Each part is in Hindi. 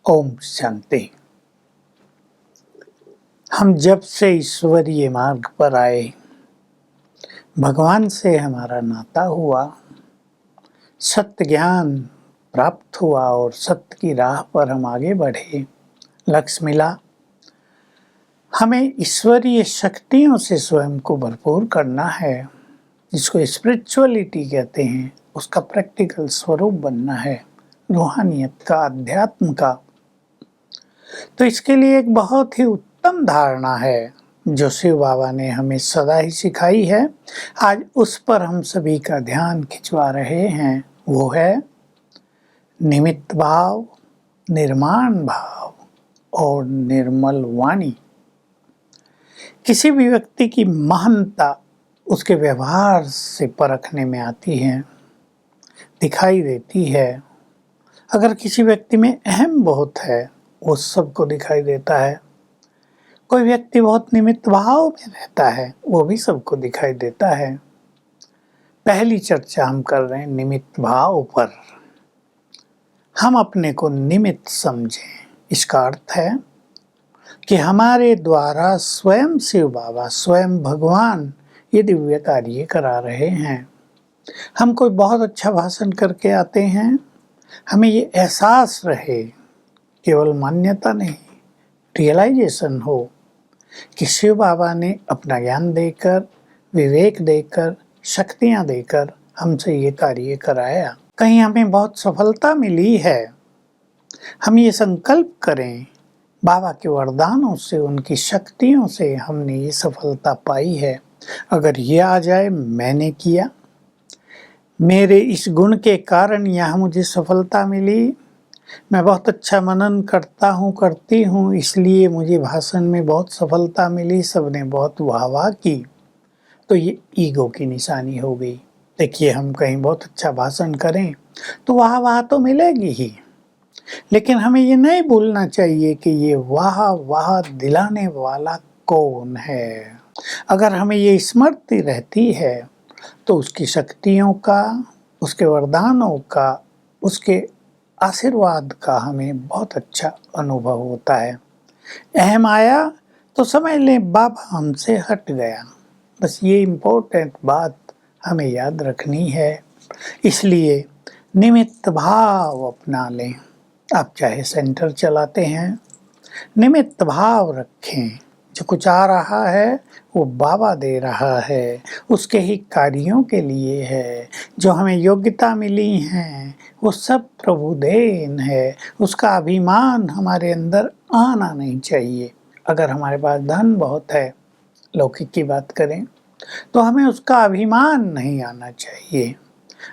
ओम शांति। हम जब से ईश्वरीय मार्ग पर आए, भगवान से हमारा नाता हुआ, सत्य ज्ञान प्राप्त हुआ और सत्य की राह पर हम आगे बढ़े, लक्ष्य मिला। हमें ईश्वरीय शक्तियों से स्वयं को भरपूर करना है, जिसको स्पिरिचुअलिटी कहते हैं। उसका प्रैक्टिकल स्वरूप बनना है, रूहानियत का, अध्यात्म का। तो इसके लिए एक बहुत ही उत्तम धारणा है जो शिव बाबा ने हमें सदा ही सिखाई है। आज उस पर हम सभी का ध्यान खिंचवा रहे हैं। वो है निमित्त भाव, निर्माण भाव और निर्मल वाणी। किसी भी व्यक्ति की महानता उसके व्यवहार से परखने में आती है, दिखाई देती है। अगर किसी व्यक्ति में अहम बहुत है, वो सबको दिखाई देता है। कोई व्यक्ति बहुत निमित्त भाव में रहता है, वो भी सबको दिखाई देता है। पहली चर्चा हम कर रहे हैं निमित्त भाव पर। हम अपने को निमित्त समझें। इसका अर्थ है कि हमारे द्वारा स्वयं शिव बाबा, स्वयं भगवान ये दिव्य कार्य करा रहे हैं। हम कोई बहुत अच्छा भाषण करके आते हैं, हमें ये एहसास रहे, केवल मान्यता नहीं, रियलाइजेशन हो कि शिव बाबा ने अपना ज्ञान देकर, विवेक देकर, शक्तियाँ देकर हमसे ये कार्य कराया। कहीं हमें बहुत सफलता मिली है, हम ये संकल्प करें, बाबा के वरदानों से, उनकी शक्तियों से हमने ये सफलता पाई है। अगर ये आ जाए, मैंने किया, मेरे इस गुण के कारण यहाँ मुझे सफलता मिली, मैं बहुत अच्छा मनन करता हूँ, करती हूँ, इसलिए मुझे भाषण में बहुत सफलता मिली, सबने बहुत वाह की, तो ये ईगो की निशानी हो गई। देखिए, हम कहीं बहुत अच्छा भाषण करें तो वाह तो मिलेगी ही, लेकिन हमें ये नहीं भूलना चाहिए कि ये वाह दिलाने वाला कौन है। अगर हमें ये स्मृति रहती है तो उसकी शक्तियों का, उसके वरदानों का, उसके आशीर्वाद का हमें बहुत अच्छा अनुभव होता है। अहम आया तो समझ लें बाबा हमसे हट गया। बस ये इम्पोर्टेंट बात हमें याद रखनी है। इसलिए निमित्त भाव अपना लें। आप चाहे सेंटर चलाते हैं, निमित्त भाव रखें। जो कुछ आ रहा है वो बाबा दे रहा है, उसके ही कार्यों के लिए है। जो हमें योग्यता मिली हैं वो सब प्रभु देन है। उसका अभिमान हमारे अंदर आना नहीं चाहिए। अगर हमारे पास धन बहुत है, लौकिक की बात करें, तो हमें उसका अभिमान नहीं आना चाहिए।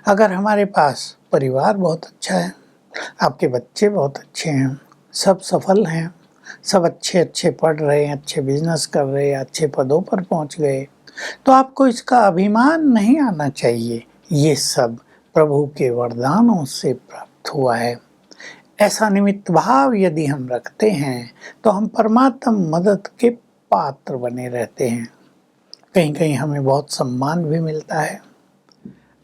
अगर हमारे पास परिवार बहुत अच्छा है, आपके बच्चे बहुत अच्छे हैं, सब सफल हैं, सब अच्छे पढ़ रहे हैं, अच्छे बिजनेस कर रहे हैं, अच्छे पदों पर पहुंच गए, तो आपको इसका अभिमान नहीं आना चाहिए। ये सब प्रभु के वरदानों से प्राप्त हुआ है। ऐसा निमित्त भाव यदि हम रखते हैं तो हम परमात्म मदद के पात्र बने रहते हैं। कहीं कहीं हमें बहुत सम्मान भी मिलता है,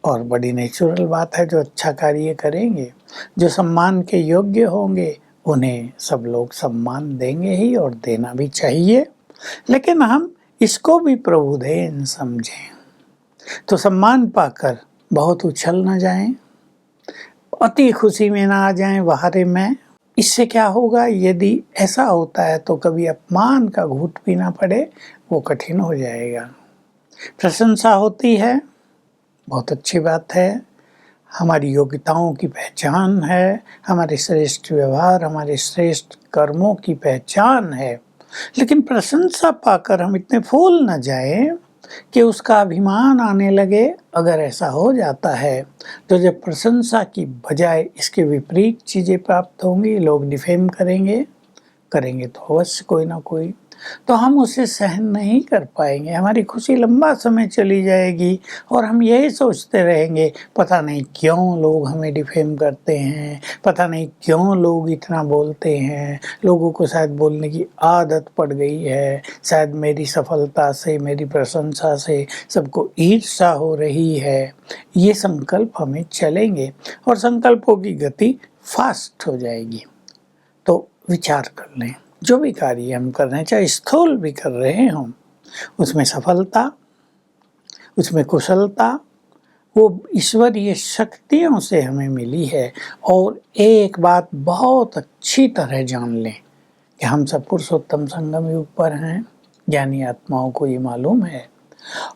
और बड़ी नेचुरल बात है। जो अच्छा कार्य करेंगे, जो सम्मान के योग्य होंगे, उन्हें सब लोग सम्मान देंगे ही, और देना भी चाहिए। लेकिन हम इसको भी प्रभु देन समझें, तो सम्मान पाकर बहुत उछल न जाएं, अति खुशी में ना आ जाएं, बाहरे में। इससे क्या होगा, यदि ऐसा होता है तो कभी अपमान का घूंट पीना पड़े, वो कठिन हो जाएगा। प्रशंसा होती है, बहुत अच्छी बात है, हमारी योग्यताओं की पहचान है, हमारे श्रेष्ठ व्यवहार, हमारे श्रेष्ठ कर्मों की पहचान है। लेकिन प्रशंसा पाकर हम इतने फूल न जाएं कि उसका अभिमान आने लगे। अगर ऐसा हो जाता है तो जब प्रशंसा की बजाय इसके विपरीत चीज़ें प्राप्त होंगी, लोग डिफेम करेंगे तो अवश्य कोई ना कोई, तो हम उसे सहन नहीं कर पाएंगे। हमारी खुशी लंबा समय चली जाएगी और हम यही सोचते रहेंगे, पता नहीं क्यों लोग हमें डिफेम करते हैं, पता नहीं क्यों लोग इतना बोलते हैं, लोगों को शायद बोलने की आदत पड़ गई है, शायद मेरी सफलता से, मेरी प्रशंसा से सबको ईर्ष्या हो रही है। ये संकल्प हमें चलेंगे और संकल्पों की गति फास्ट हो जाएगी। तो विचार कर लें, जो भी कार्य हम कर रहे हैं, चाहे स्थूल भी कर रहे हों, उसमें सफलता, उसमें कुशलता, वो ईश्वरीय शक्तियों से हमें मिली है। और एक बात बहुत अच्छी तरह जान लें कि हम सब पुरुषोत्तम संगम युग पर हैं, ज्ञानी आत्माओं को ये मालूम है।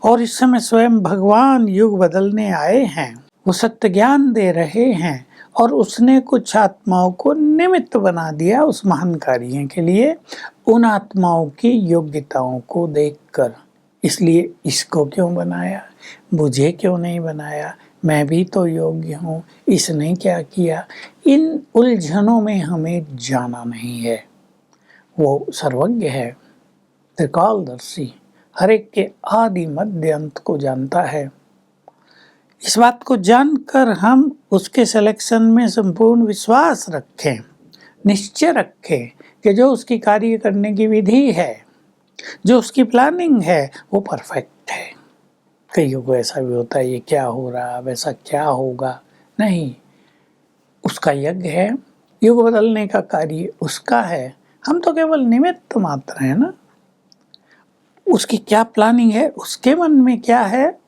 और इस समय स्वयं भगवान युग बदलने आए हैं, वो सत्य ज्ञान दे रहे हैं, और उसने कुछ आत्माओं को निमित्त बना दिया उस महान कार्य के लिए, उन आत्माओं की योग्यताओं को देखकर। इसलिए इसको क्यों बनाया, मुझे क्यों नहीं बनाया, मैं भी तो योग्य हूँ, इसने क्या किया, इन उलझनों में हमें जाना नहीं है। वो सर्वज्ञ है, त्रिकालदर्शी, हर एक के आदि मध्य अंत को जानता है। इस बात को जानकर हम उसके सिलेक्शन में संपूर्ण विश्वास रखें, निश्चय रखें कि जो उसकी कार्य करने की विधि है, जो उसकी प्लानिंग है, वो परफेक्ट है। कईयों को ऐसा भी होता है, ये क्या हो रहा, वैसा क्या होगा, नहीं, उसका यज्ञ है, युग बदलने का कार्य उसका है, हम तो केवल निमित्त मात्र हैं ना। उसकी क्या प्लानिंग है, उसके मन में क्या है,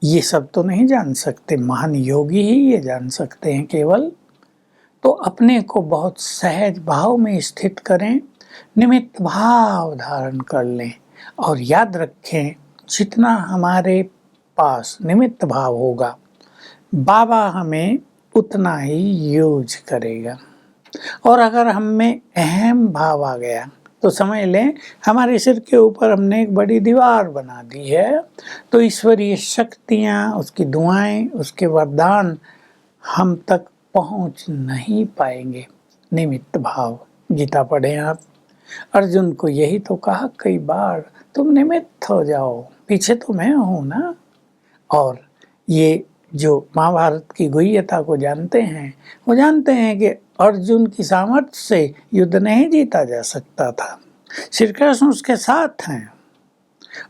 ये सब तो नहीं जान सकते, महान योगी ही ये जान सकते हैं केवल। तो अपने को बहुत सहज भाव में स्थित करें, निमित्त भाव धारण कर लें, और याद रखें जितना हमारे पास निमित्त भाव होगा, बाबा हमें उतना ही यूज करेगा। और अगर हम में अहम भाव आ गया तो समझ लें हमारे सिर के ऊपर हमने एक बड़ी दीवार बना दी है। तो ईश्वरीय शक्तियाँ, उसकी दुआएं, उसके वरदान हम तक पहुँच नहीं पाएंगे। निमित्त भाव, गीता पढ़ें आप, अर्जुन को यही तो कहा कई बार, तुम निमित्त हो जाओ, पीछे तो मैं हूँ ना। और ये जो महाभारत की गुह्यता को जानते हैं, वो जानते हैं कि अर्जुन की सामर्थ्य से युद्ध नहीं जीता जा सकता था। श्री कृष्ण उसके साथ हैं,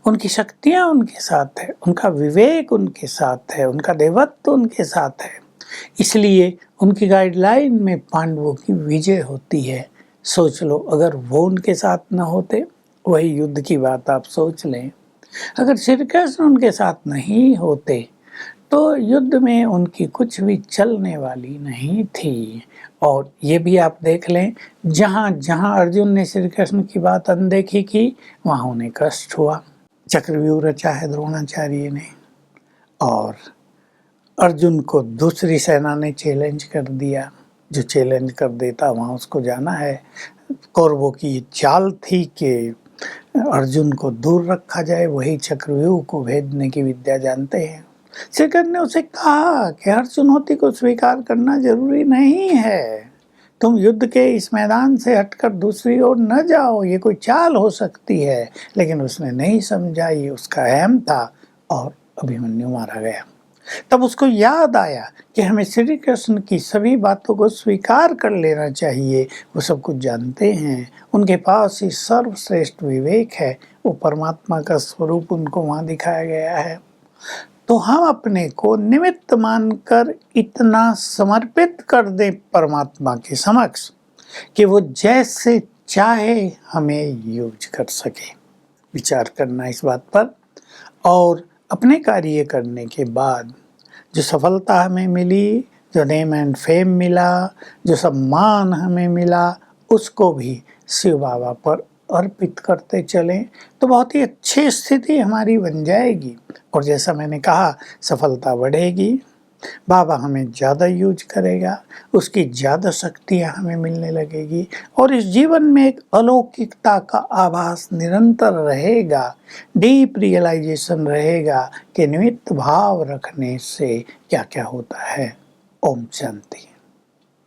उनकी शक्तियाँ उनके साथ है, उनका विवेक उनके साथ है, उनका देवत्व उनके साथ है। इसलिए उनकी गाइडलाइन में पांडवों की विजय होती है। सोच लो, अगर वो उनके साथ न होते, वही युद्ध की बात आप सोच लें, अगर श्री कृष्ण उनके साथ नहीं होते तो युद्ध में उनकी कुछ भी चलने वाली नहीं थी। और ये भी आप देख लें, जहाँ जहाँ अर्जुन ने श्री कृष्ण की बात अनदेखी की, वहाँ उन्हें कष्ट हुआ। चक्रव्यूह रचा है द्रोणाचार्य ने, और अर्जुन को दूसरी सेना ने चैलेंज कर दिया। जो चैलेंज कर देता वहाँ उसको जाना है। कौरवों की चाल थी कि अर्जुन को दूर रखा जाए, वही चक्रव्यूह को भेदने की विद्या जानते हैं। श्री कृष्ण ने उसे कहा कि हर चुनौती को स्वीकार करना जरूरी नहीं है, तुम युद्ध के इस मैदान से हटकर दूसरी ओर न जाओ, ये कोई चाल हो सकती है। लेकिन उसने नहीं समझा, ये उसका अहम था, और अभिमन्यु मारा गया। तब उसको याद आया कि हमें श्री कृष्ण की सभी बातों को स्वीकार कर लेना चाहिए। वो सब कुछ जानते हैं, उनके पास ही सर्वश्रेष्ठ विवेक है, वो परमात्मा का स्वरूप उनको वहाँ दिखाया गया है। तो हम अपने को निमित्त मानकर इतना समर्पित कर दें परमात्मा के समक्ष कि वो जैसे चाहे हमें यूज कर सके। विचार करना इस बात पर, और अपने कार्य करने के बाद जो सफलता हमें मिली, जो नेम एंड फेम मिला, जो सम्मान हमें मिला, उसको भी शिव बाबा पर अर्पित करते चलें, तो बहुत ही अच्छी स्थिति हमारी बन जाएगी। और जैसा मैंने कहा, सफलता बढ़ेगी, बाबा हमें ज़्यादा यूज करेगा, उसकी ज़्यादा शक्तियाँ हमें मिलने लगेगी, और इस जीवन में एक अलौकिकता का आभास निरंतर रहेगा, डीप रियलाइजेशन रहेगा कि निमित्त भाव रखने से क्या क्या होता है। ओम शांति।